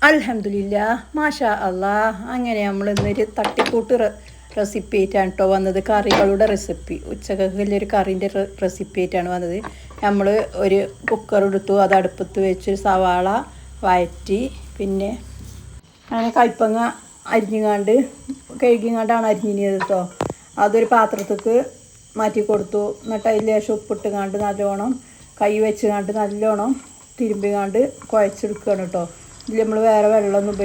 അൽഹംദുലില്ലാ മാഷാ അല്ലാ. അങ്ങനെ നമ്മൾ ഇന്നൊരു തട്ടിക്കൂട്ട് റെസിപ്പി ആയിട്ടാണ് കേട്ടോ വന്നത്. കറികളുടെ റെസിപ്പി, ഉച്ചക്കൊരു കറീൻ്റെ റെസിപ്പി ആയിട്ടാണ് വന്നത്. നമ്മൾ ഒരു കുക്കർ എടുത്തു, അത് അടുപ്പത്ത് വെച്ച് സവാള വഴറ്റി, പിന്നെ അങ്ങനെ കയ്പങ്ങ അരിഞ്ഞുകാണ്ട് കഴുകിങ്ങാണ്ടാണ് അരിഞ്ഞിനത് കേട്ടോ. അതൊരു പാത്രത്തേക്ക് മാറ്റി കൊടുത്തു. എന്നിട്ട് അതിൽ ലേശം ഉപ്പിട്ടുകാണ്ട് നല്ലോണം കൈ വെച്ചുകാണ്ട് നല്ലോണം തിരുമ്പികാണ്ട് കുഴച്ചെടുക്കുകയാണ് കേട്ടോ. ഇതിൽ നമ്മൾ വേറെ വെള്ളമൊന്നും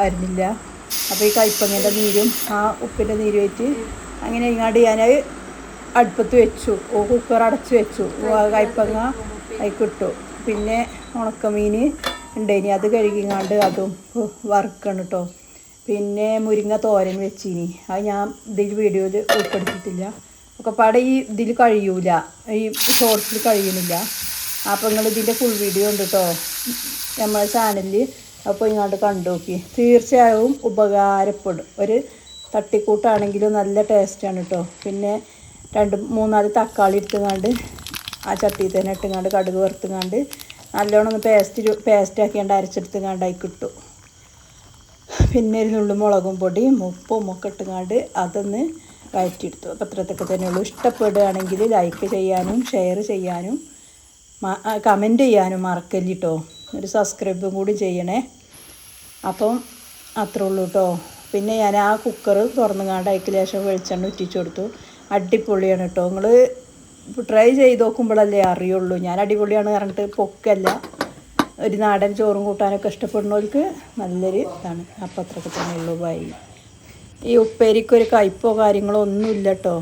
അരിഞ്ഞില്ല. അപ്പോൾ ഈ കയ്പങ്ങൻ്റെ നീരും ആ ഉപ്പിൻ്റെ നീരും വെച്ച് അങ്ങനെ ഇങ്ങാണ്ട് ഞാൻ അടുപ്പത്ത് വെച്ചു, കുക്കർ അടച്ച് വെച്ചു. കയ്പങ്ങ അതിക്കിട്ടു. പിന്നെ ഉണക്കമീൻ ഉണ്ടായിനി, അത് കഴുകിങ്ങാണ്ട് അതും വറുക്കണം കേട്ടോ. പിന്നെ മുരിങ്ങ തോരൻ വെച്ചിനി, അത് ഞാൻ ഇതിൽ വീഡിയോയിൽ ഉൾപ്പെടുത്തിയിട്ടില്ല. ഒക്കെ പാടെ ഈ ഇതിൽ കഴിയൂല, ഈ ഷോർട്സിൽ കഴിയുന്നില്ല. അപ്പോൾ നിങ്ങൾ ഇതിൻ്റെ ഫുൾ വീഡിയോ ഉണ്ട് കേട്ടോ നമ്മുടെ ചാനലിൽ. അപ്പോൾ ഇങ്ങോട്ട് കണ്ടു നോക്കി, തീർച്ചയായും ഉപകാരപ്പെടും. ഒരു തട്ടിക്കൂട്ടാണെങ്കിലും നല്ല ടേസ്റ്റാണ് കേട്ടോ. പിന്നെ 2-3 തക്കാളി ഇട്ടുങ്ങാണ്ട് ആ ചട്ടിയിൽ തന്നെ ഇട്ടുങ്ങാണ്ട് കടുക് വറുത്തുങ്ങാണ്ട് നല്ലോണം ഒന്ന് പേസ്റ്റാക്കിയാണ്ട് അരച്ചെടുത്തുങ്ങാണ്ട് അതിൽ കിട്ടും. പിന്നെ ഒരു നുള്ളു മുളകും പൊടിയും ഉപ്പും ഒക്കെ ഇട്ടുങ്ങാണ്ട് അതൊന്ന് വഴറ്റിയെടുത്തു. അപ്പോൾ അത്രത്തൊക്കെ തന്നെയുള്ളൂ. ഇഷ്ടപ്പെടുകയാണെങ്കിൽ ലൈക്ക് ചെയ്യാനും ഷെയർ ചെയ്യാനും കമൻറ്റ് ചെയ്യാനും മറക്കല്ല് കേട്ടോ. ഒരു സബ്സ്ക്രൈബും കൂടി ചെയ്യണേ. അപ്പം അത്രേ ഉള്ളൂ കേട്ടോ. പിന്നെ ഞാൻ ആ കുക്കർ തുറന്നുകാണ്ട് അതിക്ക് ലേശം വെളിച്ചെണ്ണ ഉറ്റിച്ചു കൊടുത്തു. അടിപൊളിയാണ് കേട്ടോ. നിങ്ങൾ ട്രൈ ചെയ്ത് നോക്കുമ്പോഴല്ലേ അറിയുള്ളൂ. ഞാൻ അടിപൊളിയാണ് പറഞ്ഞിട്ട് പൊക്കല്ല. ഒരു നാടൻ ചോറും കൂട്ടാനൊക്കെ ഇഷ്ടപ്പെടുന്നവർക്ക് നല്ലൊരു ഇതാണ്. അപ്പം അത്രയൊക്കെ തന്നെ ഉള്ളൂ. ബൈ. ഈ ഉപ്പേരിക്കൊരു കയ്പോ കാര്യങ്ങളോ ഒന്നുമില്ല കേട്ടോ.